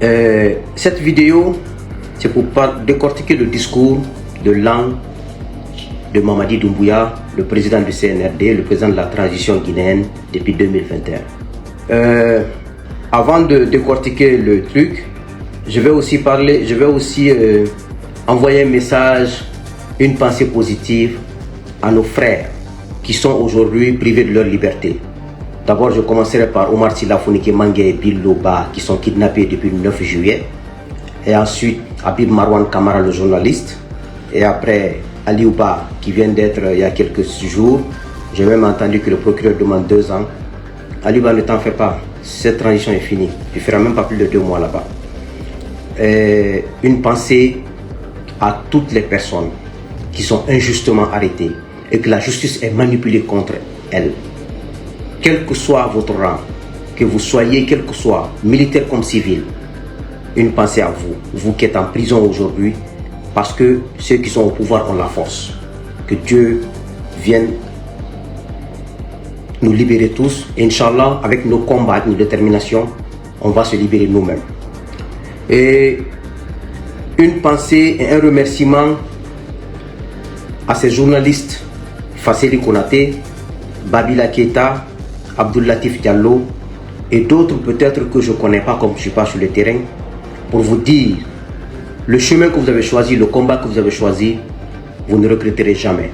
Cette vidéo, c'est pour décortiquer le discours de langue de Mamadi Doumbouya, le président du CNRD, le président de la transition guinéenne depuis 2021. Avant de décortiquer le truc, je vais aussi envoyer un message, une pensée positive à nos frères qui sont aujourd'hui privés de leur liberté. D'abord, je commencerai par Omar Silla Fonike Mangue et Bill Loba qui sont kidnappés depuis le 9 juillet. Et ensuite, Habib Marwan Kamara, le journaliste. Et après, Aliouba qui vient d'être il y a quelques jours. J'ai même entendu que le procureur demande 2 ans. Aliouba, ne t'en fais pas, cette transition est finie. Tu ne feras même pas plus de 2 mois là-bas. Une pensée à toutes les personnes qui sont injustement arrêtées et que la justice est manipulée contre elles. Quel que soit votre rang, que vous soyez, quel que soit, militaire comme civil, une pensée à vous, vous qui êtes en prison aujourd'hui, parce que ceux qui sont au pouvoir ont la force. Que Dieu vienne nous libérer tous. Et Inch'Allah, avec nos combats, avec nos déterminations, on va se libérer nous-mêmes. Et une pensée et un remerciement à ces journalistes, Fasseli Konaté, Babila Keita, Abdoulatif Diallo et d'autres peut-être que je ne connais pas comme je ne suis pas sur le terrain, pour vous dire le chemin que vous avez choisi, le combat que vous avez choisi, vous ne regretterez jamais.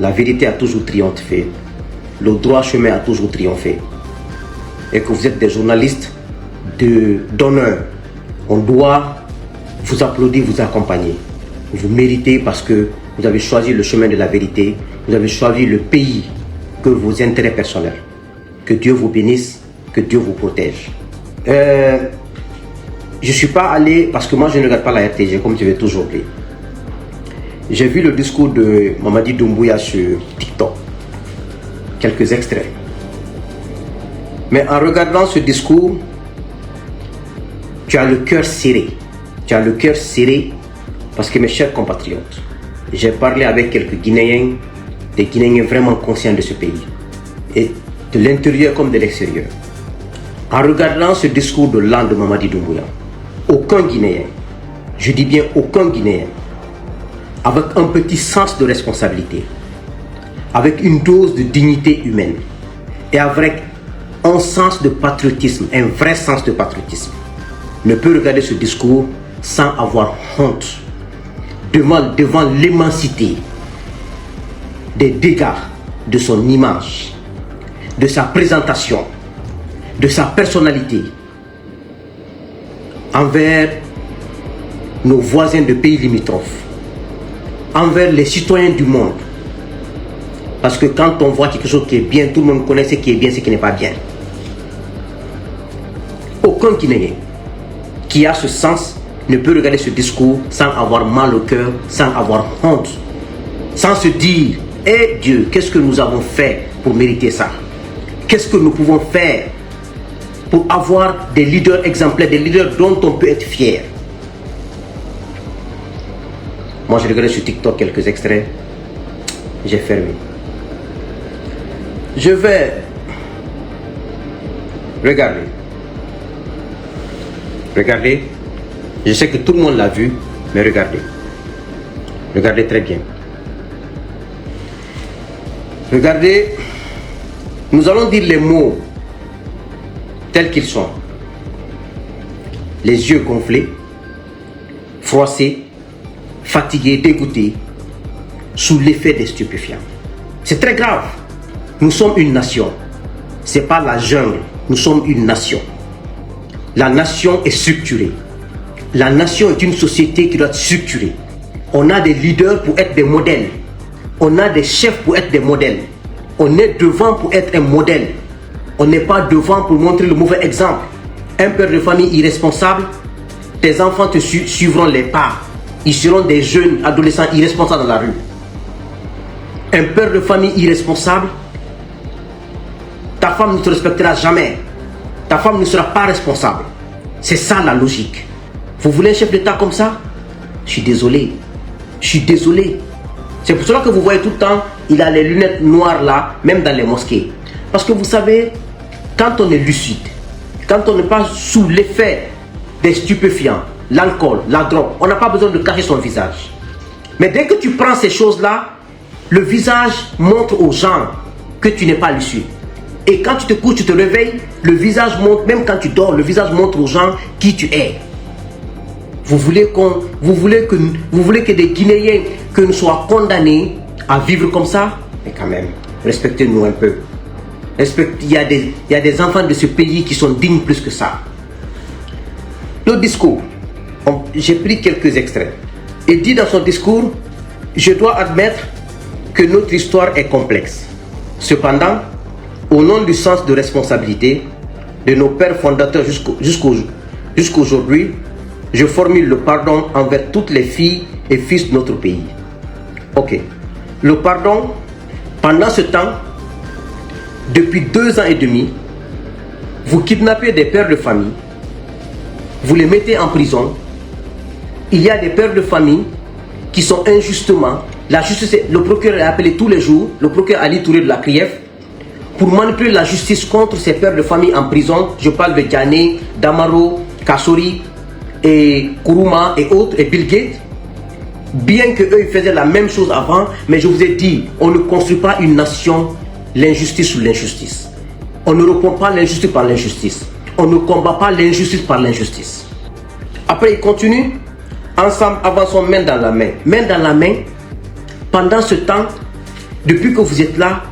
La vérité a toujours triomphé, le droit chemin a toujours triomphé. Et que vous êtes des journalistes d'honneur. On doit vous applaudir, vous accompagner. Vous méritez parce que vous avez choisi le chemin de la vérité, vous avez choisi le pays que vos intérêts personnels. Que Dieu vous bénisse, que Dieu vous protège. Je ne suis pas allé, parce que moi je ne regarde pas la RTG comme je vais toujours dire. J'ai vu le discours de Mamadi Doumbouya sur TikTok. Quelques extraits. Mais en regardant ce discours, tu as le cœur serré. Tu as le cœur serré parce que mes chers compatriotes, j'ai parlé avec quelques Guinéens, des Guinéens vraiment conscients de ce pays. Et de l'intérieur comme de l'extérieur. En regardant ce discours de l'an de Mamadi Doumbouya, aucun Guinéen, je dis bien aucun Guinéen, avec un petit sens de responsabilité, avec une dose de dignité humaine et avec un sens de patriotisme, un vrai sens de patriotisme, ne peut regarder ce discours sans avoir honte devant l'immensité des dégâts de son image, de sa présentation, de sa personnalité envers nos voisins de pays limitrophes, envers les citoyens du monde. Parce que quand on voit quelque chose qui est bien, tout le monde connaît ce qui est bien, ce qui n'est pas bien. Aucun Guinéen qui a ce sens ne peut regarder ce discours sans avoir mal au cœur, sans avoir honte, sans se dire « Eh Dieu, qu'est-ce que nous avons fait pour mériter ça? Qu'est-ce que nous pouvons faire pour avoir des leaders exemplaires, des leaders dont on peut être fier ?» Moi, j'ai regardé sur TikTok quelques extraits. J'ai fermé. Je vais regarder. Regardez. Je sais que tout le monde l'a vu, mais regardez. Regardez très bien. Regardez. Nous allons dire les mots tels qu'ils sont. Les yeux gonflés, froissés, fatigués, dégoûtés, sous l'effet des stupéfiants. C'est très grave. Nous sommes une nation. Ce n'est pas la jungle. Nous sommes une nation. La nation est structurée. La nation est une société qui doit être structurée. On a des leaders pour être des modèles. On a des chefs pour être des modèles. On est devant pour être un modèle. On n'est pas devant pour montrer le mauvais exemple. Un père de famille irresponsable, tes enfants te suivront les pas. Ils seront des jeunes adolescents irresponsables dans la rue. Un père de famille irresponsable, ta femme ne te respectera jamais. Ta femme ne sera pas responsable. C'est ça la logique. Vous voulez un chef d'État comme ça? Je suis désolé. Je suis désolé. C'est pour cela que vous voyez tout le temps, il a les lunettes noires là, même dans les mosquées. Parce que vous savez, quand on est lucide, quand on n'est pas sous l'effet des stupéfiants, l'alcool, la drogue. On n'a pas besoin de cacher son visage. Mais dès que tu prends ces choses-là, le visage montre aux gens que tu n'es pas l'issue. Et quand tu te couches, tu te réveilles, le visage montre, même quand tu dors, le visage montre aux gens qui tu es. Vous voulez que des Guinéens que nous soient condamnés à vivre comme ça? Mais quand même, respectez-nous un peu. Il y a des enfants de ce pays qui sont dignes plus que ça. Le discours, j'ai pris quelques extraits. Il dit dans son discours, je dois admettre que notre histoire est complexe. Cependant, au nom du sens de responsabilité de nos pères fondateurs jusqu'aujourd'hui, je formule le pardon envers toutes les filles et fils de notre pays. Ok. Le pardon, pendant ce temps, depuis 2 ans et demi, vous kidnappez des pères de famille, vous les mettez en prison. Il y a des pères de famille qui sont injustement, la justice, le procureur est appelé tous les jours, le procureur Ali Touré de la CRIEF, pour manipuler la justice contre ces pères de famille en prison. Je parle de Diané, Damaro, Kassori, et Kourouma et autres, et Bill Gates. Bien qu'eux ils faisaient la même chose avant, mais je vous ai dit, on ne construit pas une nation l'injustice sous l'injustice. On ne répond pas l'injustice par l'injustice. On ne combat pas l'injustice par l'injustice. Après, il continue. Ensemble, avançons main dans la main. Main dans la main. Pendant ce temps, depuis que vous êtes là,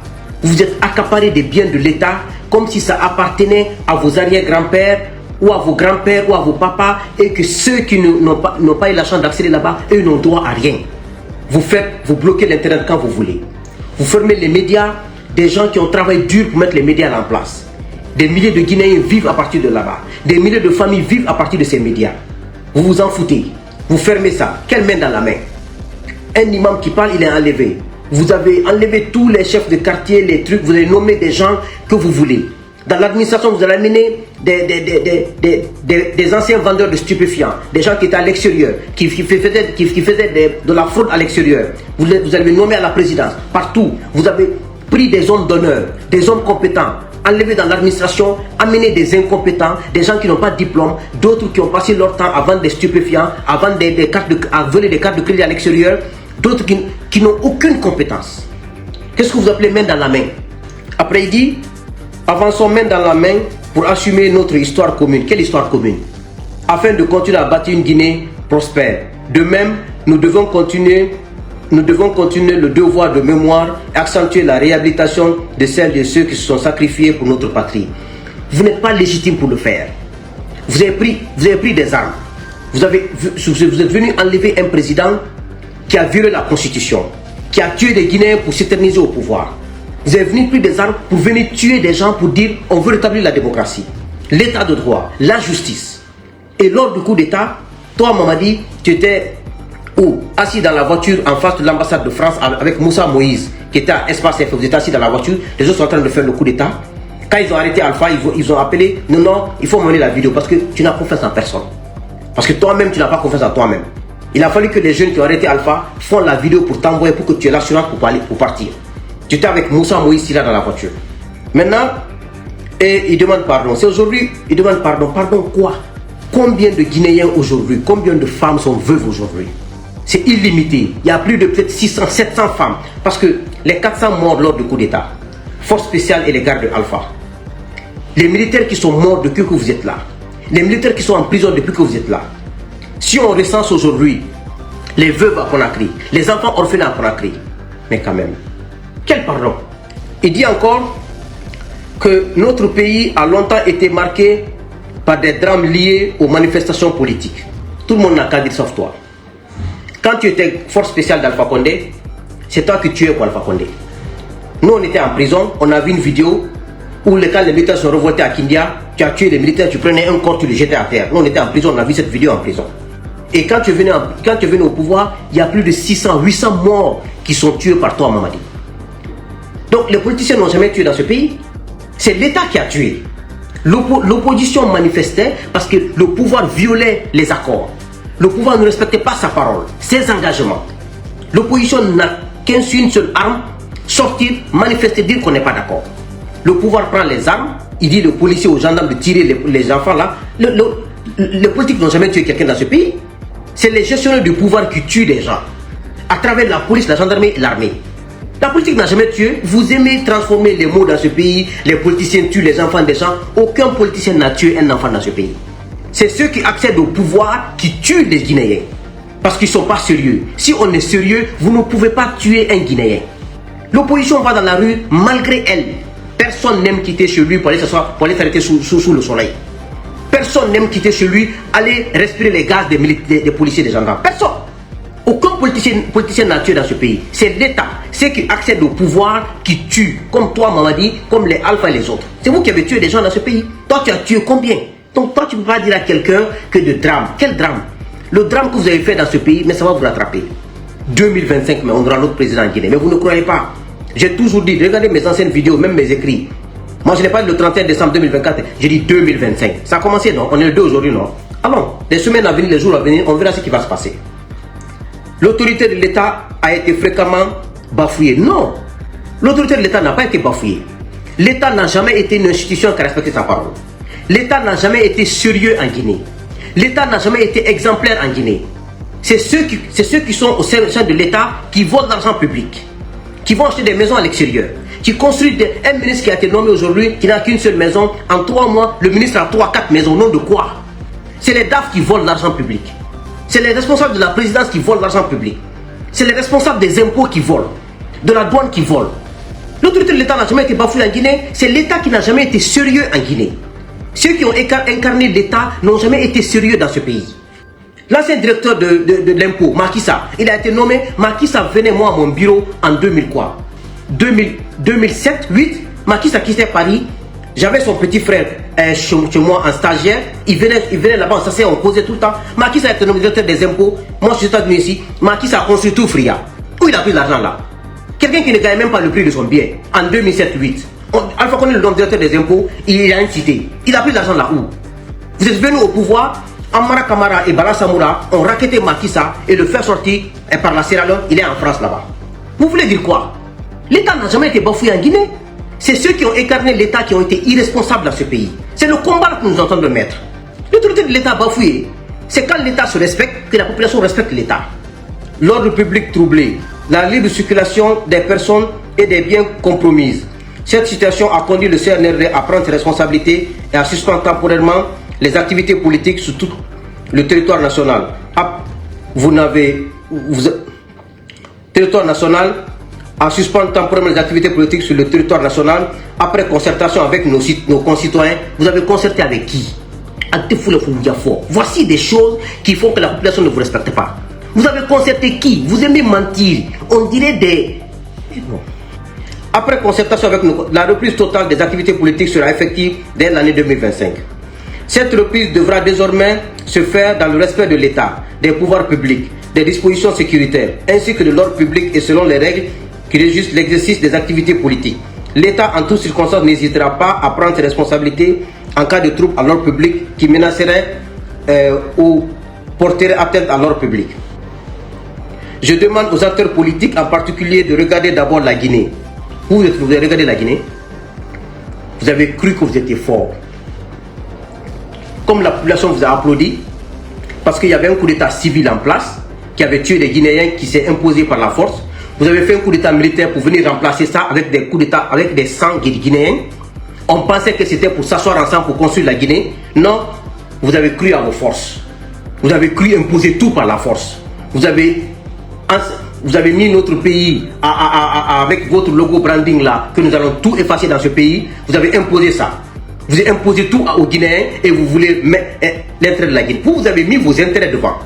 vous êtes accaparé des biens de l'État comme si ça appartenait à vos arrière-grands-pères ou à vos grands-pères ou à vos papas, et que ceux qui n'ont pas eu la chance d'accéder là-bas, eux n'ont droit à rien. Vous bloquez l'internet quand vous voulez. Vous fermez les médias, des gens qui ont travaillé dur pour mettre les médias en place. Des milliers de Guinéens vivent à partir de là-bas. Des milliers de familles vivent à partir de ces médias. Vous vous en foutez. Vous fermez ça. Quelle main dans la main? Un imam qui parle, il est enlevé. Vous avez enlevé tous les chefs de quartier, les trucs, vous avez nommé des gens que vous voulez. Dans l'administration, vous allez amener des anciens vendeurs de stupéfiants, des gens qui étaient à l'extérieur, qui faisaient de la fraude à l'extérieur. Vous avez nommé à la présidence, partout. Vous avez pris des hommes d'honneur, des hommes compétents, enlevé dans l'administration, amené des incompétents, des gens qui n'ont pas de diplôme, d'autres qui ont passé leur temps à vendre des stupéfiants, à vendre à voler des cartes de crédit à l'extérieur, d'autres qui n'ont aucune compétence. Qu'est-ce que vous appelez main dans la main? Après il dit, avançons main dans la main pour assumer notre histoire commune. Quelle histoire commune? Afin de continuer à bâtir une Guinée prospère. De même, nous devons continuer le devoir de mémoire et accentuer la réhabilitation de celles et ceux qui se sont sacrifiés pour notre patrie. Vous n'êtes pas légitime pour le faire. Vous avez pris des armes. Vous êtes venu enlever un président qui a violé la Constitution, qui a tué des Guinéens pour s'éterniser au pouvoir. Vous avez venu pris des armes pour venir tuer des gens pour dire on veut rétablir la démocratie, l'état de droit, la justice. Et lors du coup d'état, toi Mamadi, tu étais assis dans la voiture en face de l'ambassade de France avec Moussa Moïse qui était à Espace F. Vous êtes assis dans la voiture, les autres sont en train de faire le coup d'état. Quand ils ont arrêté Alpha, ils ont appelé, non, il faut mener la vidéo parce que tu n'as confiance en personne. Parce que toi-même, tu n'as pas confiance en toi-même. Il a fallu que les jeunes qui ont arrêté Alpha font la vidéo pour t'envoyer, pour que tu aies l'assurance pour partir. Tu étais avec Moussa Moïse là dans la voiture. Maintenant, et il demande pardon. C'est aujourd'hui, il demande pardon. Pardon quoi? Combien de Guinéens aujourd'hui, combien de femmes sont veuves aujourd'hui? C'est illimité. Il y a plus de peut-être 600, 700 femmes. Parce que les 400 morts lors du coup d'état, force spéciale et les gardes de Alpha. Les militaires qui sont morts depuis que vous êtes là. Les militaires qui sont en prison depuis que vous êtes là. Si on recense aujourd'hui les veuves à Conakry, les enfants orphelins à Conakry, mais quand même, quel pardon? Il dit encore que notre pays a longtemps été marqué par des drames liés aux manifestations politiques. Tout le monde n'a qu'à dire sauf toi. Quand tu étais force spéciale d'Alpha Condé, c'est toi qui tuais pour Alpha Condé. Nous on était en prison, on a vu une vidéo où quand les militaires sont revoltés à Kindia, tu as tué les militaires, tu prenais un corps, tu le jetais à terre. Nous on était en prison, on a vu cette vidéo en prison. Et quand tu venais au pouvoir, il y a plus de 600, 800 morts qui sont tués par toi, Mamadi. Donc les politiciens n'ont jamais tué dans ce pays. C'est l'État qui a tué. L'opposition manifestait parce que le pouvoir violait les accords. Le pouvoir ne respectait pas sa parole, ses engagements. L'opposition n'a qu'une seule arme, sortir, manifester, dire qu'on n'est pas d'accord. Le pouvoir prend les armes, il dit aux policiers, aux gendarmes de tirer les enfants là. Les politiques n'ont jamais tué quelqu'un dans ce pays. C'est les gestionnaires du pouvoir qui tuent des gens. À travers la police, la gendarmerie et l'armée. La politique n'a jamais tué. Vous aimez transformer les mots dans ce pays. Les politiciens tuent les enfants des gens. Aucun politicien n'a tué un enfant dans ce pays. C'est ceux qui accèdent au pouvoir qui tuent les Guinéens. Parce qu'ils ne sont pas sérieux. Si on est sérieux, vous ne pouvez pas tuer un Guinéen. L'opposition va dans la rue malgré elle. Personne n'aime quitter chez lui pour aller s'asseoir, pour aller s'arrêter sous le soleil. Personne n'aime quitter chez lui, aller respirer les gaz des policiers, des gendarmes. Personne. Aucun politicien n'a tué dans ce pays. C'est l'État, ceux qui accèdent au pouvoir, qui tuent. Comme toi, Mamadi, comme les Alpha et les autres. C'est vous qui avez tué des gens dans ce pays. Toi, tu as tué combien? Donc toi, tu ne peux pas dire à quelqu'un que de drame. Quel drame? Le drame que vous avez fait dans ce pays, mais ça va vous rattraper. 2025, mais on aura l'autre président en Guinée. Mais vous ne croyez pas. J'ai toujours dit, regardez mes anciennes vidéos, même mes écrits. Moi, je n'ai pas dit le 31 décembre 2024, j'ai dit 2025. Ça a commencé, non? On est le 2 aujourd'hui, non? Allons, les semaines à venir, les jours à venir, on verra ce qui va se passer. L'autorité de l'État a été fréquemment bafouée. Non, l'autorité de l'État n'a pas été bafouée. L'État n'a jamais été une institution qui a respecté sa parole. L'État n'a jamais été sérieux en Guinée. L'État n'a jamais été exemplaire en Guinée. C'est ceux qui sont au sein de l'État qui volent l'argent public, qui vont acheter des maisons à l'extérieur, qui construisent un ministre qui a été nommé aujourd'hui, qui n'a qu'une seule maison. En 3 mois, le ministre a 3-4 maisons. Au nom de quoi? C'est les DAF qui volent l'argent public. C'est les responsables de la présidence qui volent l'argent public. C'est les responsables des impôts qui volent, de la douane qui volent. L'autorité de l'État n'a jamais été bafouée en Guinée. C'est l'État qui n'a jamais été sérieux en Guinée. Ceux qui ont incarné l'État n'ont jamais été sérieux dans ce pays. L'ancien directeur de l'impôt, Macky Sall, il a été nommé. Macky Sall venait moi à mon bureau en 2007, 2008. Macky Sall quittait Paris. J'avais son petit frère chez moi en stagiaire. Il venait là-bas, on s'asseyait, on causait tout le temps. Macky Sall était nommé directeur des impôts. Moi, je suis venu ici. Macky Sall a construit tout Fria. Où il a pris l'argent là? Quelqu'un qui ne gagne même pas le prix de son bien en 2007-2008. Alpha Condé, le nom directeur des impôts, il a une cité. Il a pris l'argent là où? Vous êtes venu au pouvoir. Amara Kamara et Bala Samoura ont raquetté Macky Sall et le faire sortir par la Sierra Leone. Il est en France là-bas. Vous voulez dire quoi? L'État n'a jamais été bafoué en Guinée. C'est ceux qui ont incarné l'État qui ont été irresponsables dans ce pays. C'est le combat que nous entendons de mettre. L'autorité de l'État bafouée, c'est quand l'État se respecte que la population respecte l'État. L'ordre public troublé, la libre circulation des personnes et des biens compromises. Cette situation a conduit le CNRD à prendre ses responsabilités et à suspendre temporairement les activités politiques sur tout le territoire national. Territoire national à suspendre temporairement les activités politiques sur le territoire national après concertation avec nos concitoyens. Vous avez concerté avec qui? Voici des choses qui font que la population ne vous respecte pas. Vous avez concerté qui? Vous aimez mentir. On dirait des... Non. Après concertation avec nous, la reprise totale des activités politiques sera effective dès l'année 2025. Cette reprise devra désormais se faire dans le respect de l'État, des pouvoirs publics, des dispositions sécuritaires, ainsi que de l'ordre public et selon les règles qui régissent l'exercice des activités politiques. L'État, en toutes circonstances, n'hésitera pas à prendre ses responsabilités en cas de troubles à l'ordre public qui menaceraient ou porteraient atteinte à l'ordre public. Je demande aux acteurs politiques, en particulier, de regarder d'abord la Guinée. Vous avez regardé la Guinée? Vous avez cru que vous étiez fort. Comme la population vous a applaudi, parce qu'il y avait un coup d'état civil en place, qui avait tué les Guinéens, qui s'est imposé par la force. Vous avez fait un coup d'état militaire pour venir remplacer ça avec des coups d'état, avec des sangs guinéens. On pensait que c'était pour s'asseoir ensemble pour construire la Guinée. Non, vous avez cru à vos forces. Vous avez cru imposer tout par la force. Vous avez mis notre pays avec votre logo branding là, que nous allons tout effacer dans ce pays. Vous avez imposé ça. Vous avez imposé tout aux Guinéens et vous voulez mettre l'intérêt de la Guinée. Vous avez mis vos intérêts devant.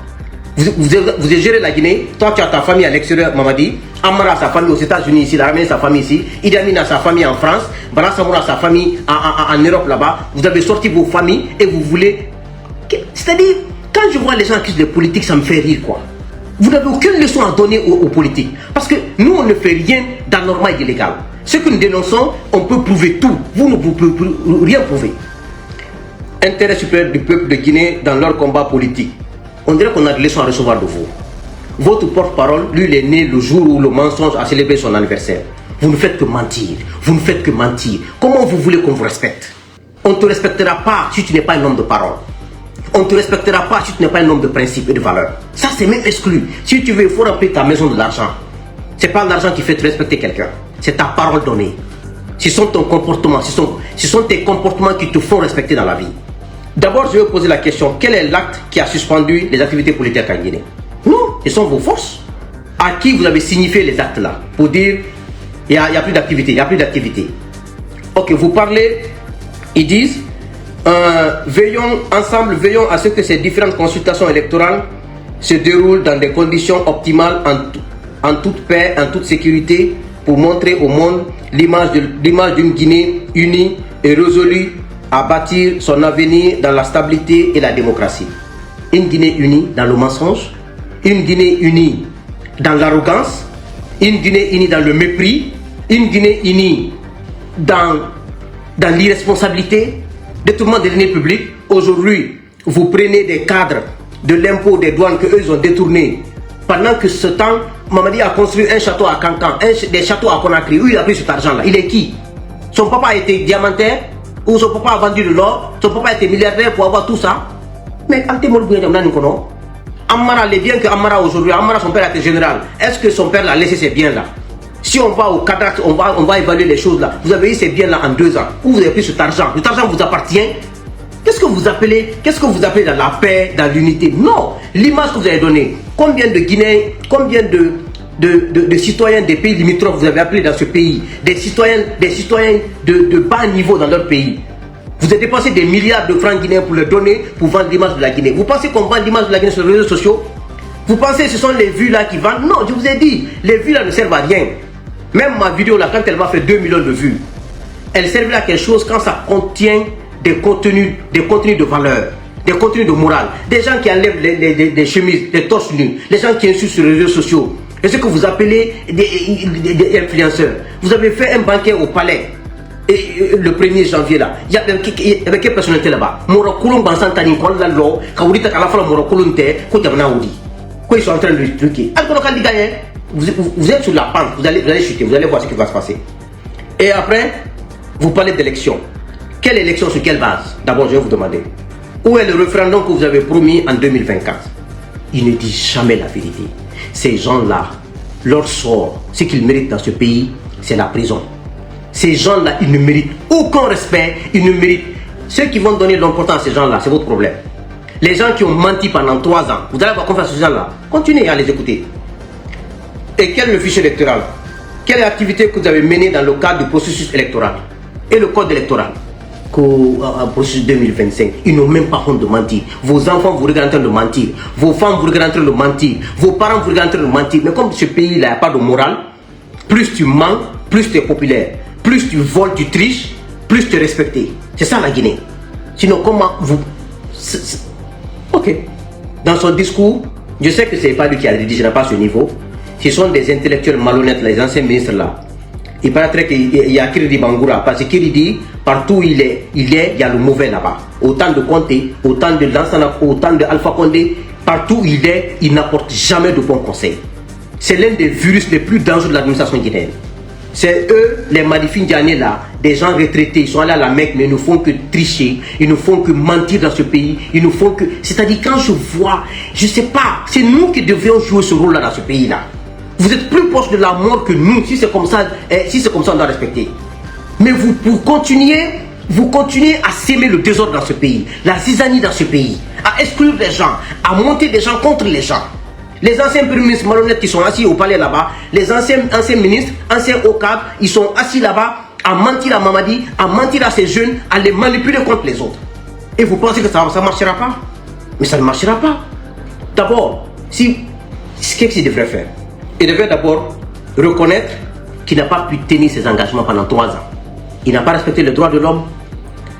Vous avez géré la Guinée. Toi, tu as ta famille à l'extérieur, Mamadi. Amara a sa famille aux États-Unis ici. Il a ramené sa famille ici. Idi Amin a sa famille en France. Bala Samoura a sa famille en Europe là-bas. Vous avez sorti vos familles et vous voulez... C'est-à-dire, quand je vois les gens qui disent les politiques, ça me fait rire quoi. Vous n'avez aucune leçon à donner aux politiques. Parce que nous, on ne fait rien d'anormal et d'illégal. Ce que nous dénonçons, on peut prouver tout. Vous ne pouvez rien prouver. Intérêt supérieur du peuple de Guinée dans leur combat politique. On dirait qu'on a des leçons à recevoir de vous. Votre porte-parole, lui, il est né le jour où le mensonge a célébré son anniversaire. Vous ne faites que mentir. Vous ne faites que mentir. Comment vous voulez qu'on vous respecte? On ne te respectera pas si tu n'es pas un homme de parole. On ne te respectera pas si tu n'es pas un homme de principe et de valeur. Ça, c'est même exclu. Si tu veux, il faut remplir ta maison de l'argent. Ce n'est pas l'argent qui fait te respecter quelqu'un. C'est ta parole donnée. Ce sont ton comportement. Ce sont tes comportements qui te font respecter dans la vie. D'abord, je vais poser la question. Quel est l'acte qui a suspendu les activités politiques en Guinée? Non, ce sont vos forces. À qui vous avez signifié les actes là? Pour dire, il n'y a plus d'activité, il n'y a plus d'activité. Ok, vous parlez, ils disent, veillons à ce que ces différentes consultations électorales se déroulent dans des conditions optimales en toute paix, en toute sécurité, pour montrer au monde l'image d'une Guinée unie et résolue à bâtir son avenir dans la stabilité et la démocratie. Une Guinée unie dans le mensonge, une Guinée unie dans l'arrogance, une Guinée unie dans le mépris, une Guinée unie dans l'irresponsabilité, détournement des deniers publics. Aujourd'hui, vous prenez des cadres de l'impôt, des douanes qu'eux ont détournés. Pendant que ce temps, Mamadi a construit un château à Cancan, des châteaux à Conakry. Où il a pris cet argent-là? Il est qui? Son papa a été diamantaire, ou son papa a vendu de l'or, son papa a été milliardaire pour avoir tout ça. Mais Amara, les biens que Amara aujourd'hui, Amara son père a été général. Est-ce que son père l'a laissé ces biens-là? Si on va au cadastre, on va évaluer les choses là. Vous avez eu ces biens-là en 2 ans. Où vous avez pris cet argent? Cet argent vous appartient. Qu'est-ce que vous appelez dans la paix, dans l'unité? Non. L'image que vous avez donnée. Combien de Guinéens, combien de citoyens des pays limitrophes vous avez appelé dans ce pays? Des citoyens de bas niveau dans leur pays. Vous avez dépensé des milliards de francs guinéens pour les donner, pour vendre l'image de la Guinée. Vous pensez qu'on vend l'image de la Guinée sur les réseaux sociaux? Vous pensez que ce sont les vues là qui vendent? Non, je vous ai dit, les vues là ne servent à rien. Même ma vidéo là, quand elle m'a fait 2 millions de vues, elle servait à quelque chose quand ça contient des contenus de valeur, des contenus de morale. Des gens qui enlèvent des chemises, des torses nus, les gens qui insultent sur les réseaux sociaux. Et ce que vous appelez des influenceurs. Vous avez fait un banquet au palais. Et le 1er janvier là, il y avait quelle personnalité là-bas? Morokulum Bansantani, Kolalo, Kaurita Kalafala Morokulunte, Kotamanaoudi. Quoi, ils sont en train de truquer. Vous êtes sur la pente, vous allez chuter, vous allez voir ce qui va se passer. Et après, vous parlez d'élection. Quelle élection, sur quelle base? D'abord, je vais vous demander. Où est le référendum que vous avez promis en 2024? Ils ne disent jamais la vérité. Ces gens-là, leur sort, ce qu'ils méritent dans ce pays, c'est la prison. Ces gens-là, ils ne méritent aucun respect, ils ne méritent... Ceux qui vont donner l'importance à ces gens-là, c'est votre problème. Les gens qui ont menti pendant 3 ans, vous allez avoir confiance à ces gens-là, continuez à les écouter. Et quel est le fichier électoral? Quelle activité que vous avez menée dans le cadre du processus électoral? Et le code électoral? Qu'au processus 2025, ils n'ont même pas honte de mentir. Vos enfants vous regardent en train de mentir. Vos femmes vous regardent en train de mentir. Vos parents vous regardent en train de mentir. Mais comme ce pays-là, il n'y a pas de morale, plus tu mens, plus tu es populaire. Plus tu voles, tu triches, plus tu es respecté. C'est ça la Guinée. Sinon, comment vous... Ok. Dans son discours, je sais que ce n'est pas lui qui a rédigé, n'a pas ce niveau. Ce sont des intellectuels malhonnêtes, les anciens ministres là. Il paraîtrait qu'il y a Kiridi Bangoura, parce que Kiridi, partout où il y a le mauvais là-bas. Autant de Conté, autant de Lansana, autant de Alpha Condé, partout où il n'apporte jamais de bons conseils. C'est l'un des virus les plus dangereux de l'administration guinéenne. C'est eux, les Madifi Ndiané là, des gens retraités, ils sont allés à la Mecque, mais ils ne font que tricher, ils ne font que mentir dans ce pays, ils ne font que... C'est-à-dire quand je vois, je ne sais pas, c'est nous qui devions jouer ce rôle-là dans ce pays-là. Vous êtes plus proche de la mort que nous, si c'est comme ça, on doit respecter. Mais vous continuez à s'aimer le désordre dans ce pays, la zizanie dans ce pays, à exclure les gens, à monter des gens contre les gens. Les anciens premiers ministres malhonnêtes qui sont assis au palais là-bas, les anciens ministres, anciens hauts cadres, ils sont assis là-bas à mentir à Mamadi, à mentir à ces jeunes, à les manipuler contre les autres. Et vous pensez que ça ne marchera pas? Mais ça ne marchera pas. D'abord, qu'est-ce qu'il devrait faire? Il devrait d'abord reconnaître qu'il n'a pas pu tenir ses engagements pendant 3 ans. Il n'a pas respecté les droits de l'homme,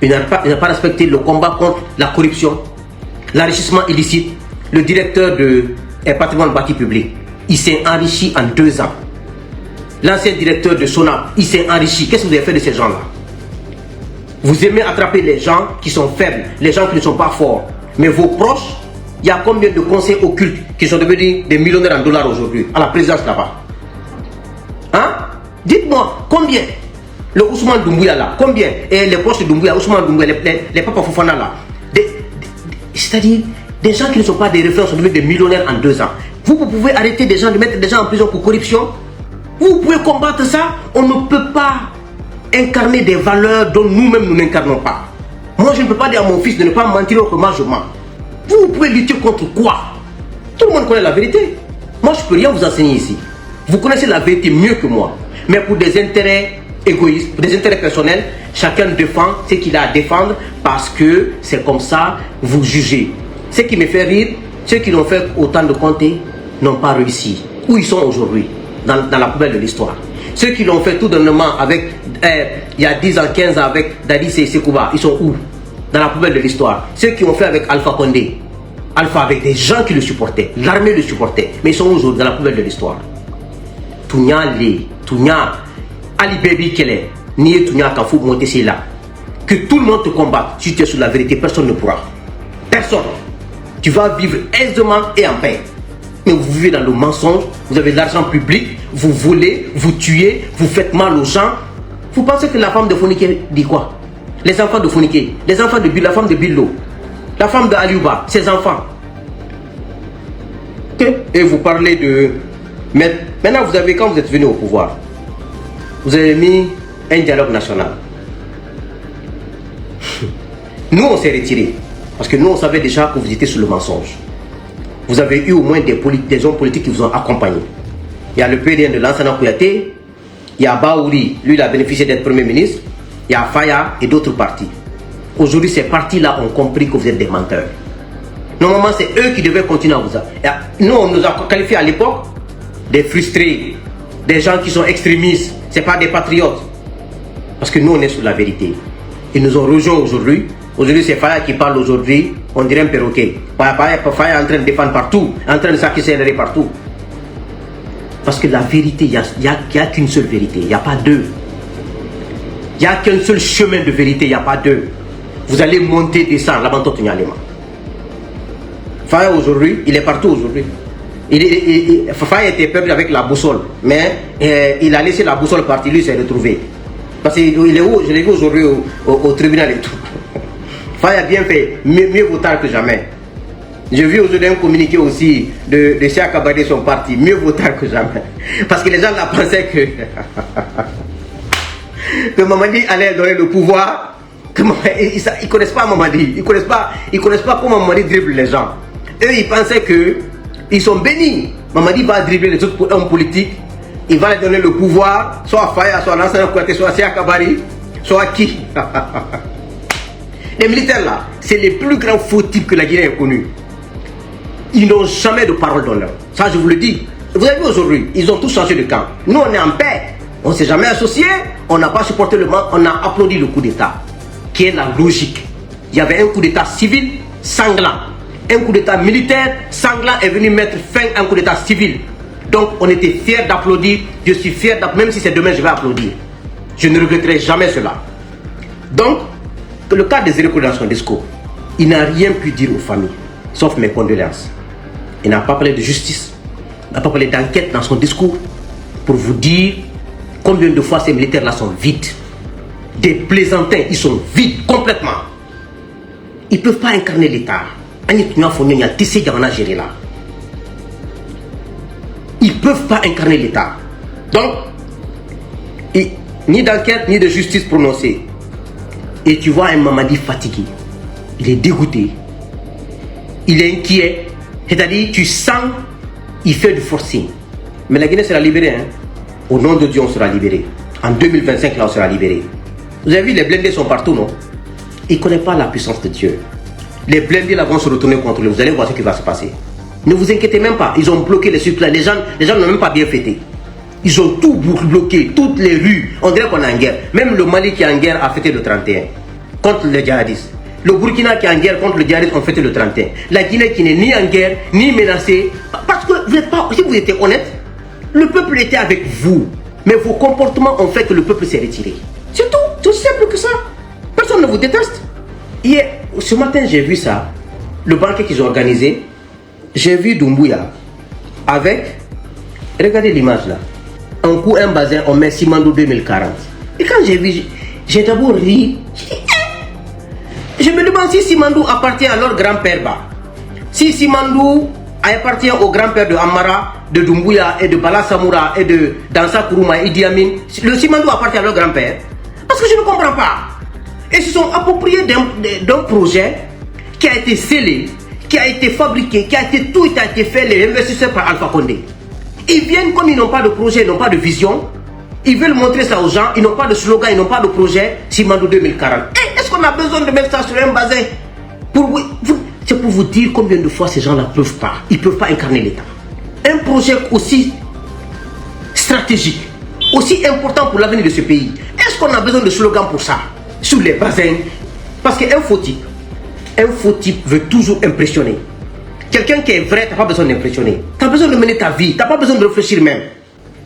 il n'a pas respecté le combat contre la corruption, l'enrichissement illicite. Le directeur de patrimoine bâti public, il s'est enrichi en 2 ans. L'ancien directeur de SONAP, il s'est enrichi. Qu'est-ce que vous avez fait de ces gens-là? Vous aimez attraper les gens qui sont faibles, les gens qui ne sont pas forts. Mais vos proches, il y a combien de conseils occultes qui sont devenus des millionnaires en dollars aujourd'hui à la présidence là-bas? Hein? Dites-moi, combien? Le Ousmane Doumbouya là, combien? Et les proches de Doumbouya, Ousmane Doumbouya, les papas Fofana là. C'est-à-dire, des gens qui ne sont pas des références sont devenus des millionnaires en 2 ans. Vous pouvez arrêter des gens, de mettre des gens en prison pour corruption. Vous pouvez combattre ça. On ne peut pas incarner des valeurs dont nous-mêmes nous n'incarnons pas. Moi, je ne peux pas dire à mon fils de ne pas mentir autrement je mens. Vous pouvez lutter contre quoi? Tout le monde connaît la vérité. Moi, je ne peux rien vous enseigner ici. Vous connaissez la vérité mieux que moi. Mais pour des intérêts égoïstes, pour des intérêts personnels, chacun défend ce qu'il a à défendre parce que c'est comme ça, vous jugez. Ce qui me fait rire, ceux qui l'ont fait autant de compter n'ont pas réussi. Où ils sont aujourd'hui? Dans la poubelle de l'histoire. Ceux qui l'ont fait tout dernièrement avec, il y a 10 ans, 15 ans avec Dadi Sekouba, ils sont où? Dans la poubelle de l'histoire. Ceux qui ont fait avec Alpha Condé, Alpha avec des gens qui le supportaient, l'armée le supportait, mais ils sont aujourd'hui dans la poubelle de l'histoire. Tounia Lé, Tounia, Ali Baby Kele, Nié Tounia Kafou Montessé là. Que tout le monde te combatte, si tu es sur la vérité, personne ne pourra. Personne. Tu vas vivre aisément et en paix. Mais vous vivez dans le mensonge, vous avez de l'argent public, vous volez, vous tuez, vous faites mal aux gens. Vous pensez que la femme de Fonike dit quoi? Les enfants de Fonike, les enfants de Bill, la femme de Billo, la femme de Aliouba, ses enfants. Et vous parlez de... Maintenant, vous avez, quand vous êtes venu au pouvoir, vous avez mis un dialogue national. Nous, on s'est retirés. Parce que nous, on savait déjà que vous étiez sur le mensonge. Vous avez eu au moins des hommes politiques qui vous ont accompagné. Il y a le PDN de Lansana Kouyaté, il y a Baouri, lui il a bénéficié d'être Premier ministre, il y a Faya et d'autres partis. Aujourd'hui, ces partis-là ont compris que vous êtes des menteurs. Normalement, c'est eux qui devaient continuer à vous... Nous, on nous a qualifiés à l'époque des frustrés, des gens qui sont extrémistes, ce n'est pas des patriotes. Parce que nous, on est sur la vérité. Ils nous ont rejoints aujourd'hui. Aujourd'hui, c'est Faya qui parle aujourd'hui, on dirait un perroquet. Faya est en train de défendre partout, en train de s'acquérir partout. Parce que la vérité, il n'y a qu'une seule vérité, il n'y a pas deux. Il n'y a qu'un seul chemin de vérité, il n'y a pas deux. Vous allez monter, descendre, là-bas, Faya aujourd'hui, il est partout aujourd'hui. Faya était perdu avec la boussole, mais il a laissé la boussole partir, lui s'est retrouvé. Parce qu'il est où? Je l'ai vu aujourd'hui au tribunal et tout. Faya a bien fait, mieux vaut tard que jamais. J'ai vu aujourd'hui un communiqué aussi de Cheikh Kabadé, son parti, mieux vaut tard que jamais. Parce que les gens là pensaient que Mamadi allait donner le pouvoir. Ils ne connaissent pas Mamadi, ils ne connaissent pas comment Mamadi dribble les gens. Eux, ils pensaient qu'ils sont bénis. Mamadi va dribbler les autres hommes politiques, il va leur donner le pouvoir, soit à Faya, soit à Lansana Kouyaté, soit à Cheikh Kabadé, soit à qui. Les militaires là, c'est les plus grands faux types que la Guinée ait connus. Ils n'ont jamais de parole d'honneur. Ça, je vous le dis. Vous avez vu aujourd'hui, ils ont tous changé de camp. Nous, on est en paix. On ne s'est jamais associés. On n'a pas supporté le mal. On a applaudi le coup d'État, qui est la logique. Il y avait un coup d'État civil sanglant. Un coup d'État militaire sanglant est venu mettre fin à un coup d'État civil. Donc, on était fiers d'applaudir. Je suis fier d'applaudir. Même si c'est demain, je vais applaudir. Je ne regretterai jamais cela. Donc, le cas des Zéro dans son discours, il n'a rien pu dire aux familles, sauf mes condoléances. Il n'a pas parlé de justice, il n'a pas parlé d'enquête dans son discours pour vous dire combien de fois ces militaires-là sont vides. Des plaisantins, ils sont vides complètement. Ils ne peuvent pas incarner l'État. Ils ne peuvent pas incarner l'État. Donc, ni d'enquête, ni de justice prononcée. Et tu vois un Mamadi fatigué, il est dégoûté, il est inquiet, c'est-à-dire tu sens, il fait du forcing. Mais la Guinée sera libérée, hein? Au nom de Dieu on sera libéré. En 2025 là on sera libéré. Vous avez vu, les blindés sont partout, non? Ils ne connaissent pas la puissance de Dieu. Les blindés là vont se retourner contre eux, vous allez voir ce qui va se passer. Ne vous inquiétez même pas, ils ont bloqué les circuits, les gens n'ont même pas bien fêté. Ils ont tout bloqué, toutes les rues. On dirait qu'on est en guerre. Même le Mali qui est en guerre a fêté le 31 contre les djihadistes. Le Burkina qui est en guerre contre les djihadistes ont fêté le 31. La Guinée qui n'est ni en guerre, ni menacée. Parce que vous n'êtes pas, si vous étiez honnête, le peuple était avec vous. Mais vos comportements ont fait que le peuple s'est retiré. C'est tout, c'est aussi simple que ça. Personne ne vous déteste. Hier, ce matin, j'ai vu ça. Le banquet qu'ils ont organisé. J'ai vu Doumbouya avec, regardez l'image là. Un coup, un bazin, on met Simandou 2040. Et quand j'ai vu, j'ai d'abord ri. Je me demande Premièrement, si Simandou appartient à leur grand-père, si Simandou appartient au grand-père de Amara, de Doumbouya et de Bala Samoura et de Dansa Kourouma et Idi Amin, le Simandou appartient à leur grand-père. Parce que je ne comprends pas. Ils se sont appropriés d'un projet qui a été scellé, qui a été fabriqué, tout a été fait, les investisseurs par Alpha Condé. Ils viennent comme ils n'ont pas de projet, ils n'ont pas de vision. Ils veulent montrer ça aux gens, ils n'ont pas de slogan, ils n'ont pas de projet. Simandou 2040. Est-ce qu'on a besoin de mettre ça sur un bazin? C'est pour vous dire combien de fois ces gens-là ne peuvent pas. Ils ne peuvent pas incarner l'État. Un projet aussi stratégique, aussi important pour l'avenir de ce pays. Est-ce qu'on a besoin de slogan pour ça? Sur les bazins? Parce qu'un faux type veut toujours impressionner. Quelqu'un qui est vrai, tu n'as pas besoin d'impressionner. Tu as besoin de mener ta vie, tu n'as pas besoin de réfléchir même.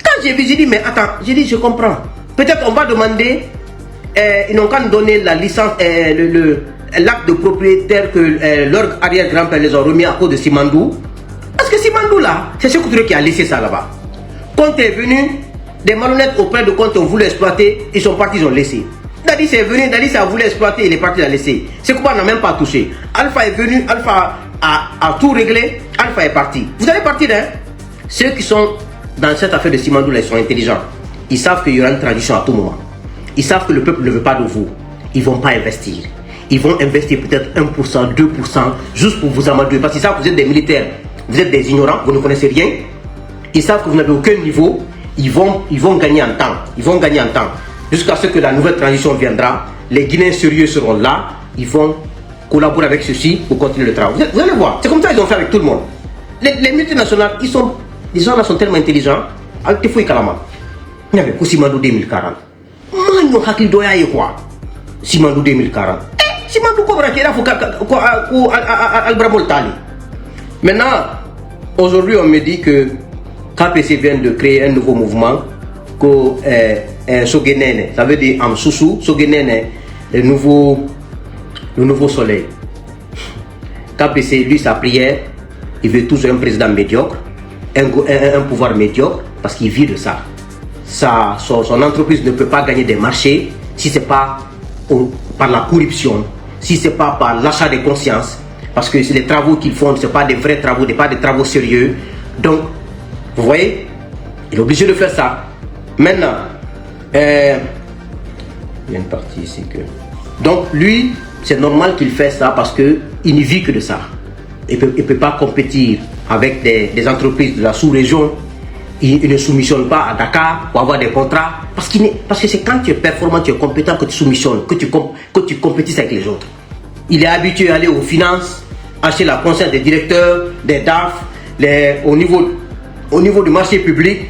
Quand j'ai vu, j'ai dit, mais attends, je comprends. Peut-être on va demander, ils n'ont qu'à nous donner la licence, l'acte de propriétaire que leur arrière-grand-père les ont remis à cause de Simandou. Parce que Simandou là, c'est ce Touré qui a laissé ça là-bas. Quand est venu, des malhonnêtes auprès de Conte ont voulu exploiter, ils sont partis, ils ont laissé. Dadi c'est venu, Dadi ça a voulu exploiter, il est parti, il a laissé. C'est quoi, n'a même pas touché. Alpha est venu, Alpha a tout réglé, Alpha est parti. Vous allez partir, hein? Ceux qui sont dans cette affaire de Simandou là, ils sont intelligents. Ils savent qu'il y aura une transition à tout moment. Ils savent que le peuple ne veut pas de vous. Ils ne vont pas investir. Ils vont investir peut-être 1%, 2%, juste pour vous amadouer. Parce qu'ils savent que vous êtes des militaires, vous êtes des ignorants, vous ne connaissez rien. Ils savent que vous n'avez aucun niveau. Ils vont gagner en temps. Ils vont gagner en temps. Jusqu'à ce que la nouvelle transition viendra. Les Guinéens sérieux seront là. Ils vont collaborer avec ceux-ci pour continuer le travail. Vous allez voir. C'est comme ça qu'ils ont fait avec tout le monde. Les multinationales, les gens là sont tellement intelligents. Avec des fouilles Kalama. Il y avait Simandou 2040. Mano Hakil Doya et quoi? Simandou 2040. Simandou Kobra qui est là pour Albramol Tali. Maintenant, aujourd'hui, on me dit que KPC vient de créer un nouveau mouvement, Sogenene, ça veut dire Amsusu, Sogenene, le nouveau soleil. KPC, lui, sa prière, il veut toujours un président médiocre, un pouvoir médiocre, parce qu'il vit de ça. Son entreprise ne peut pas gagner des marchés si ce n'est pas par la corruption, si ce n'est pas par l'achat de conscience, parce que les travaux qu'ils font, ce ne sont pas des vrais travaux, pas des travaux sérieux. Donc, vous voyez, il est obligé de faire ça. Maintenant, il y a une partie ici que... Donc, lui, c'est normal qu'il fasse ça parce qu'il ne vit que de ça. Il ne peut pas compétir avec des entreprises de la sous-région. Il ne soumissionne pas à Dakar pour avoir des contrats. Parce que c'est quand tu es performant, tu es compétent que tu soumissionnes, que tu compétisses avec les autres. Il est habitué à aller aux finances, acheter la conscience des directeurs, des DAF, au niveau du marché public.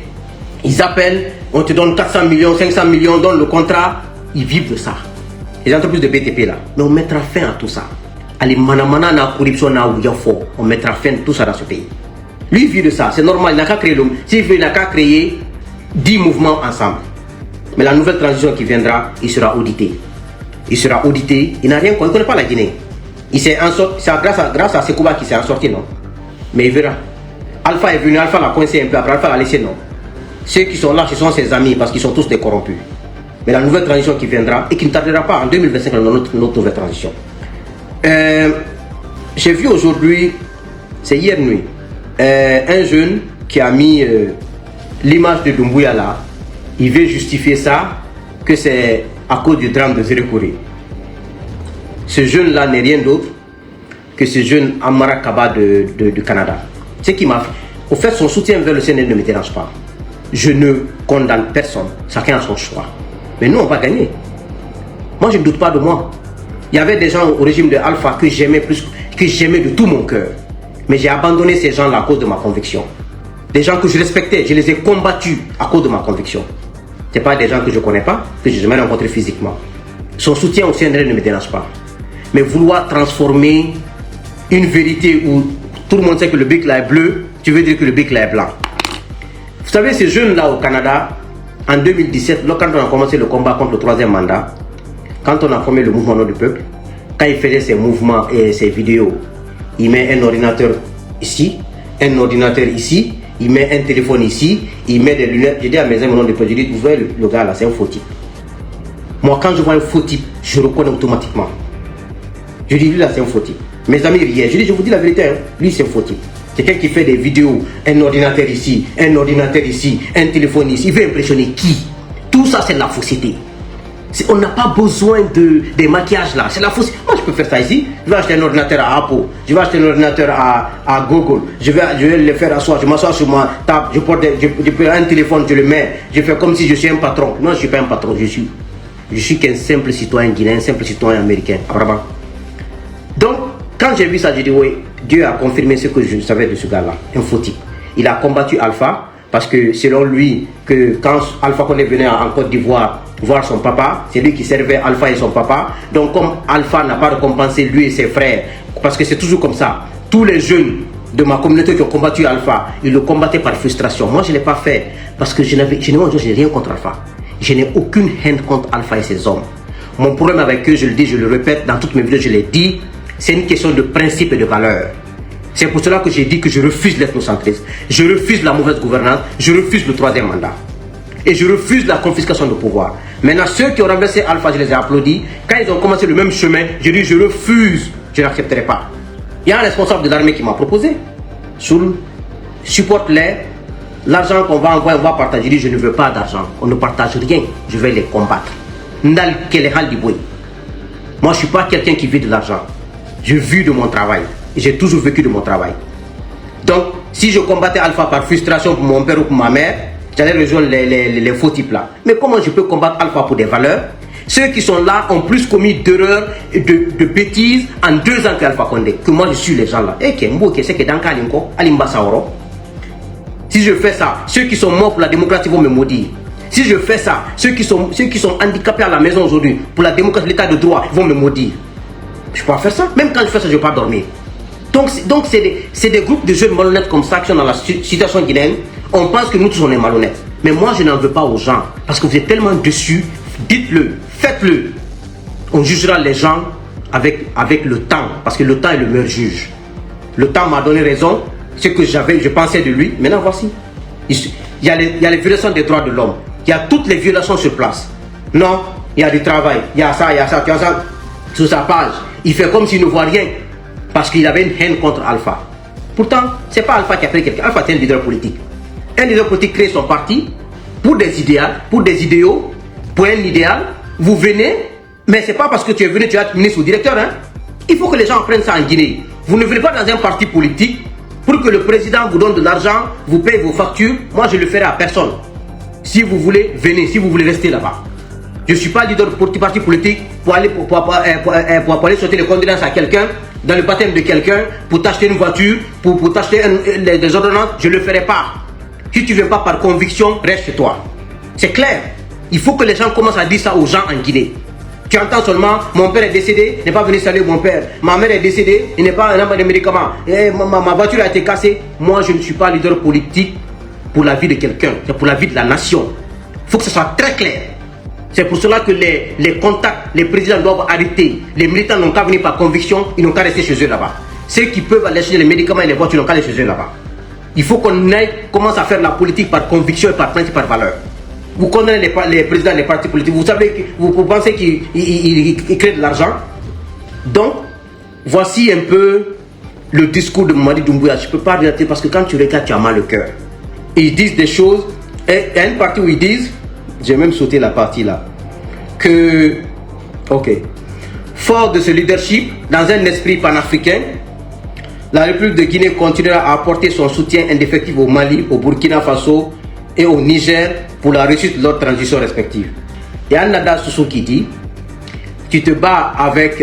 Ils appellent, on te donne 400 millions, 500 millions, donne le contrat. Ils vivent de ça. Les entreprises de BTP là. Mais on mettra fin à tout ça. Allez, manamana na corruption na ouyafo. On mettra fin à tout ça dans ce pays. Lui vit de ça, c'est normal, il n'a qu'à créer l'homme. S'il veut, il n'a qu'à créer 10 mouvements ensemble. Mais la nouvelle transition qui viendra, il sera audité. Il sera audité, il n'a rien, il ne connaît pas la Guinée. C'est grâce à Sekouba qu'il s'est en sorti, non? Mais il verra. Alpha est venu, Alpha l'a coincé un peu, après Alpha l'a laissé, non? Ceux qui sont là, ce sont ses amis, parce qu'ils sont tous des corrompus. Mais la nouvelle transition qui viendra, et qui ne tardera pas, en 2025, notre nouvelle transition. J'ai vu aujourd'hui, c'est hier nuit, un jeune qui a mis l'image de Doumbouya là. Il veut justifier ça, que c'est à cause du drame de Zérékouré. Ce jeune là n'est rien d'autre que ce jeune Amara Kaba du Canada. Ce qui m'a fait. Au fait, son soutien vers le CNL ne me dérange pas. Je ne condamne personne. Chacun a son choix. Mais nous, on va gagner. Moi, je ne doute pas de moi. Il y avait des gens au régime de Alpha que j'aimais de tout mon cœur. Mais j'ai abandonné ces gens-là à cause de ma conviction. Des gens que je respectais, je les ai combattus à cause de ma conviction. Ce n'est pas des gens que je ne connais pas, que je n'ai jamais rencontrés physiquement. Son soutien au CNRD ne me dérange pas. Mais vouloir transformer une vérité où tout le monde sait que le bic là est bleu, tu veux dire que le bic là est blanc. Vous savez, ces jeunes-là au Canada, en 2017, quand on a commencé le combat contre le troisième mandat, quand on a formé le mouvement Nom du Peuple, quand il faisait ses mouvements et ses vidéos, il met un ordinateur ici, un ordinateur ici, il met un téléphone ici, il met des lunettes. J'ai dit à mes amis Nom du Peuple, je dis, vous voyez le gars là, c'est un faux type. Moi, quand je vois un faux type, je reconnais automatiquement. Je dis, lui là, c'est un fautif. Mes amis riaient. Je dis, je vous dis la vérité, hein. Lui, c'est un fautif. C'est quelqu'un qui fait des vidéos, un ordinateur ici, un téléphone ici. Il veut impressionner qui? Tout ça, c'est de la fausseté. On n'a pas besoin des maquillages là. C'est la fausse. Moi, je peux faire ça ici. Je vais acheter un ordinateur à Apple. Je vais acheter un ordinateur à Google. Je vais le faire asseoir. Je m'assois sur ma table. Je prends un téléphone, je le mets. Je fais comme si je suis un patron. Non, je ne suis pas un patron. Je suis qu'un simple citoyen guinéen, un simple citoyen américain. Vraiment. Donc, quand j'ai vu ça, j'ai dit oui, Dieu a confirmé ce que je savais de ce gars-là. Un faux type. Il a combattu Alpha parce que selon lui, que quand Alpha Condé venait en Côte d'Ivoire voir son papa, c'est lui qui servait Alpha et son papa. Donc comme Alpha n'a pas récompensé lui et ses frères, parce que c'est toujours comme ça, tous les jeunes de ma communauté qui ont combattu Alpha, ils le combattaient par frustration. Moi je ne l'ai pas fait parce que je n'ai rien contre Alpha. Je n'ai aucune haine contre Alpha et ses hommes. Mon problème avec eux, je le dis, je le répète dans toutes mes vidéos, je l'ai dit, c'est une question de principe et de valeur. C'est pour cela que j'ai dit que je refuse l'ethnocentrisme, je refuse la mauvaise gouvernance, je refuse le troisième mandat. Et je refuse la confiscation de pouvoir. Maintenant, ceux qui ont renversé Alpha, je les ai applaudis. Quand ils ont commencé le même chemin, j'ai dit je refuse, je n'accepterai pas. Il y a un responsable de l'armée qui m'a proposé. Supporte-les. L'argent qu'on va envoyer, on va partager. J'ai dit je ne veux pas d'argent. On ne partage rien. Je vais les combattre. Moi, je ne suis pas quelqu'un qui vit de l'argent. Je vis de mon travail. Et j'ai toujours vécu de mon travail. Donc, si je combattais Alpha par frustration pour mon père ou pour ma mère, j'allais rejoindre les faux types là. Mais comment je peux combattre Alpha pour des valeurs? Ceux qui sont là ont plus commis d'erreurs et de bêtises en 2 ans qu'Alpha Condé. Que moi je suis les gens là. Et c'est que dans Kalinko, Alimba Saoro. Si je fais ça, ceux qui sont morts pour la démocratie vont me maudire. Si je fais ça, ceux qui sont handicapés à la maison aujourd'hui pour la démocratie, l'état de droit, vont me maudire. Je peux pas faire ça. Même quand je fais ça, je ne vais pas dormir. Donc c'est des groupes de jeunes malhonnêtes comme ça qui sont dans la situation guinéenne. On pense que nous tous on est malhonnêtes. Mais moi je n'en veux pas aux gens. Parce que vous êtes tellement déçus. Dites-le, faites-le. On jugera les gens avec le temps. Parce que le temps est le meilleur juge. Le temps m'a donné raison. Ce que je pensais de lui. Maintenant voici. Il y a les violations des droits de l'homme. Il y a toutes les violations sur place. Non, il y a du travail. Il y a ça, tu as ça. Sur sa page. Il fait comme s'il ne voit rien. Parce qu'il avait une haine contre Alpha. Pourtant, ce n'est pas Alpha qui a pris quelqu'un. Alpha est un leader politique. Un leader politique crée son parti pour des idéaux, pour un idéal. Vous venez, mais ce n'est pas parce que tu es venu, tu vas être ministre ou directeur. Hein. Il faut que les gens apprennent ça en Guinée. Vous ne venez pas dans un parti politique pour que le président vous donne de l'argent, vous paye vos factures. Moi, je ne le ferai à personne. Si vous voulez, venez. Si vous voulez rester là-bas. Je ne suis pas leader de parti politique pour aller sauter les condoléances à quelqu'un, dans le baptême de quelqu'un, pour t'acheter une voiture, pour t'acheter des ordonnances. Je ne le ferai pas. Si tu ne veux pas par conviction, reste chez toi. C'est clair. Il faut que les gens commencent à dire ça aux gens en Guinée. Tu entends seulement, mon père est décédé, il n'est pas venu saluer mon père. Ma mère est décédée, il n'est pas de médicaments. Ma voiture a été cassée. Moi, je ne suis pas leader politique pour la vie de quelqu'un. C'est pour la vie de la nation. Il faut que ce soit très clair. C'est pour cela que les contacts, les présidents doivent arrêter. Les militants n'ont qu'à venir par conviction, ils n'ont qu'à rester chez eux là-bas. Ceux qui peuvent aller chercher les médicaments et les voitures n'ont qu'à aller chez eux là-bas. Il faut qu'on commence à faire la politique par conviction et par principe, par valeur. Vous condamnez les présidents des partis politiques, vous pensez qu'ils créent de l'argent. Donc, voici un peu le discours de Mamadi Doumbouya. Je ne peux pas regarder parce que quand tu regardes, tu as mal au cœur. Ils disent des choses, et il y a une partie où ils disent, j'ai même sauté la partie là, que, ok, fort de ce leadership, dans un esprit panafricain, la République de Guinée continuera à apporter son soutien indéfectible au Mali, au Burkina Faso et au Niger pour la réussite de leur transition respective. Il y a un Nada Soussou qui dit, tu te bats avec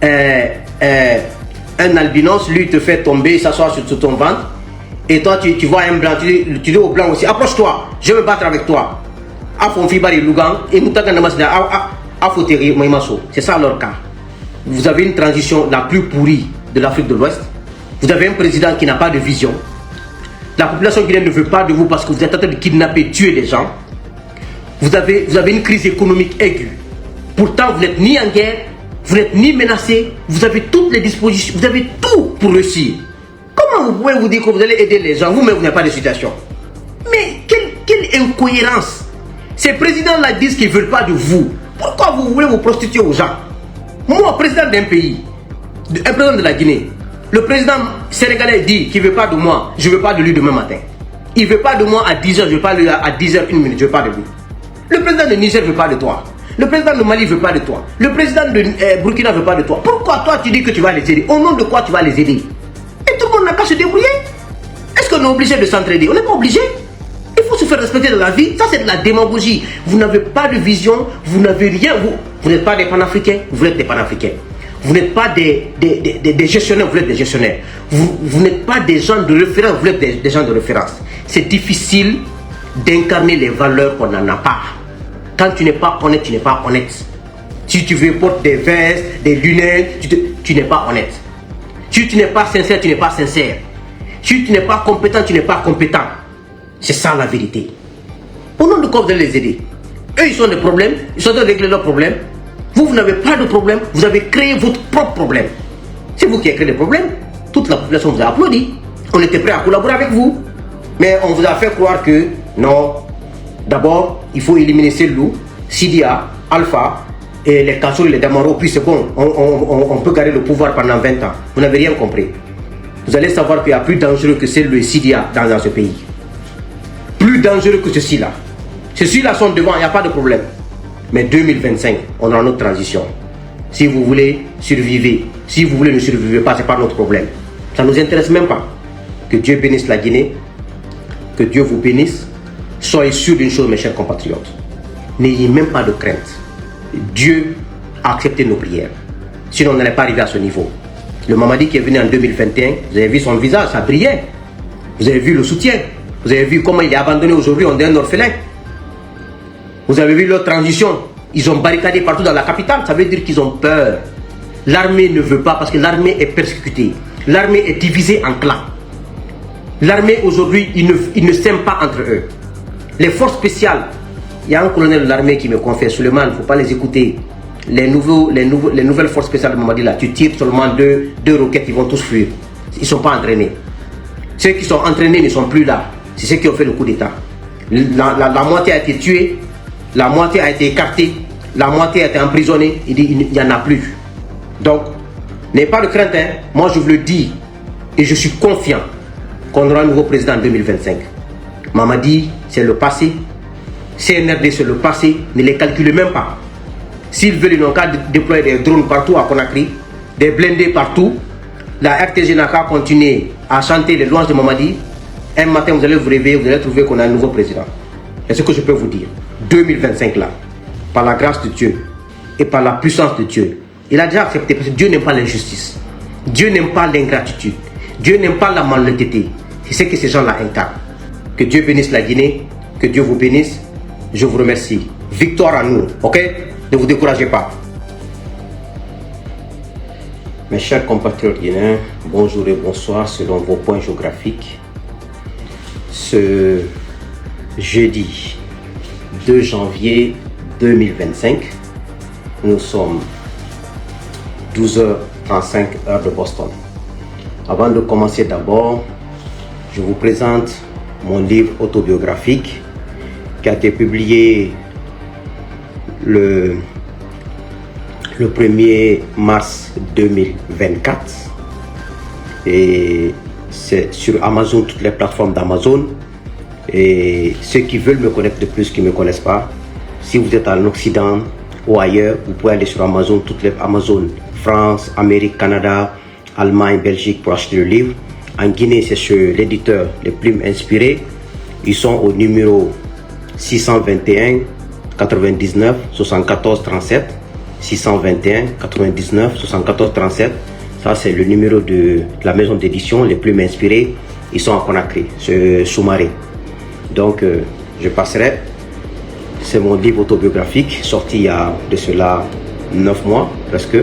un albinos, lui te fait tomber, s'asseoir sur ton ventre, et toi tu vois un blanc, tu dis au blanc aussi, approche-toi, je veux me battre avec toi. C'est ça leur cas. Vous avez une transition la plus pourrie de l'Afrique de l'Ouest. Vous avez un président qui n'a pas de vision. La population guinéenne ne veut pas de vous parce que vous êtes en train de kidnapper, tuer les gens. Vous avez une crise économique aiguë. Pourtant, vous n'êtes ni en guerre, vous n'êtes ni menacé, vous avez toutes les dispositions, vous avez tout pour réussir. Comment vous pouvez vous dire que vous allez aider les gens, vous-même vous n'avez pas de situation? Mais quelle incohérence! Ces présidents-là disent qu'ils ne veulent pas de vous. Pourquoi vous voulez vous prostituer aux gens? Moi, président d'un pays, un président de la Guinée, le président sénégalais dit qu'il ne veut pas de moi, je ne veux pas de lui demain matin. Il ne veut pas de moi à 10h, je ne veux pas de lui à 10h, 1 minute, je ne veux pas de lui. Le président de Niger ne veut pas de toi. Le président de Mali ne veut pas de toi. Le président de Burkina ne veut pas de toi. Pourquoi toi tu dis que tu vas les aider? Au nom de quoi tu vas les aider? Et tout le monde n'a qu'à se débrouiller. Est-ce qu'on est obligé de s'entraider? On n'est pas obligé. Il faut se faire respecter dans la vie. Ça, c'est de la démagogie. Vous n'avez pas de vision, vous n'avez rien. Vous n'êtes pas des panafricains, vous êtes des panafricains. Vous n'êtes pas des gestionnaires, vous êtes des gestionnaires. Vous n'êtes pas des gens de référence, vous êtes des gens de référence. C'est difficile d'incarner les valeurs qu'on n'en a pas. Quand tu n'es pas honnête, tu n'es pas honnête. Si tu veux porter des vestes, des lunettes, tu n'es pas honnête. Si tu n'es pas sincère, tu n'es pas sincère. Si tu n'es pas compétent, tu n'es pas compétent. C'est ça la vérité. Au nom de quoi vous allez les aider? Eux, ils ont des problèmes, ils sont en train de régler leurs problèmes. Vous n'avez pas de problème, vous avez créé votre propre problème. C'est vous qui avez créé des problèmes. Toute la population vous a applaudi. On était prêt à collaborer avec vous. Mais on vous a fait croire que non. D'abord, il faut éliminer Selou, Sidia, Alpha et les Kassou et les Damaro. Puis c'est bon, on peut garder le pouvoir pendant 20 ans. Vous n'avez rien compris. Vous allez savoir qu'il y a plus dangereux que Selou et Sidia dans ce pays. Plus dangereux que ceci-là. Ceux-là sont devant, il n'y a pas de problème. Mais 2025, on a notre transition. Si vous voulez, survivez. Si vous voulez ne survivez pas, ce n'est pas notre problème. Ça ne nous intéresse même pas. Que Dieu bénisse la Guinée. Que Dieu vous bénisse. Soyez sûrs d'une chose, mes chers compatriotes. N'ayez même pas de crainte. Dieu a accepté nos prières. Sinon, on n'allait pas arriver à ce niveau. Le Mamadi qui est venu en 2021, vous avez vu son visage, ça brillait. Vous avez vu le soutien. Vous avez vu comment il est abandonné aujourd'hui, on est un orphelin. Vous avez vu leur transition. Ils ont barricadé partout dans la capitale. Ça veut dire qu'ils ont peur. L'armée ne veut pas parce que l'armée est persécutée. L'armée est divisée en clans. L'armée aujourd'hui, ils ne s'aiment pas entre eux. Les forces spéciales, il y a un colonel de l'armée qui me confie, Suleiman, il ne faut pas les écouter. Les nouvelles forces spéciales de Mamadi là, tu tires seulement deux roquettes, ils vont tous fuir. Ils ne sont pas entraînés. Ceux qui sont entraînés ne sont plus là. C'est ceux qui ont fait le coup d'État. La moitié a été tuée, la moitié a été écartée, la moitié a été emprisonnée. Il dit il n'y en a plus. Donc, n'ayez pas de crainte. Hein. Moi, je vous le dis et je suis confiant qu'on aura un nouveau président en 2025. Mamadi, c'est le passé. CNRD, c'est le passé. Ne les calculez même pas. S'ils veulent, ils n'ont qu'à déployer des drones partout à Conakry, des blindés partout. La RTG n'a qu'à continuer à chanter les louanges de Mamadi. Un matin, vous allez vous réveiller, vous allez trouver qu'on a un nouveau président. C'est ce que je peux vous dire. 2025 là, par la grâce de Dieu et par la puissance de Dieu, il a déjà accepté parce que Dieu n'aime pas l'injustice. Dieu n'aime pas l'ingratitude. Dieu n'aime pas la malhonnêteté. C'est ce que ces gens-là incarnent. Que Dieu bénisse la Guinée, que Dieu vous bénisse. Je vous remercie. Victoire à nous, ok? Ne vous découragez pas. Mes chers compatriotes guinéens, bonjour et bonsoir selon vos points géographiques. Ce jeudi 2 janvier 2025, nous sommes 12h35 heure de Boston. Avant de commencer d'abord, je vous présente mon livre autobiographique qui a été publié le 1er mars 2024 et c'est sur Amazon, toutes les plateformes d'Amazon. Et ceux qui veulent me connaître de plus, qui ne me connaissent pas, si vous êtes en Occident ou ailleurs, vous pouvez aller sur Amazon, toutes les Amazon, France, Amérique, Canada, Allemagne, Belgique pour acheter le livre. En Guinée, c'est chez l'éditeur Les Plumes Inspirées. Ils sont au numéro 621 99 74 37. 621 99 74 37. Ça, c'est le numéro de la maison d'édition Les Plumes Inspirées. Ils sont à Conakry, c'est Soumaré. Donc, je passerai. C'est mon livre autobiographique, sorti il y a de cela 9 mois presque.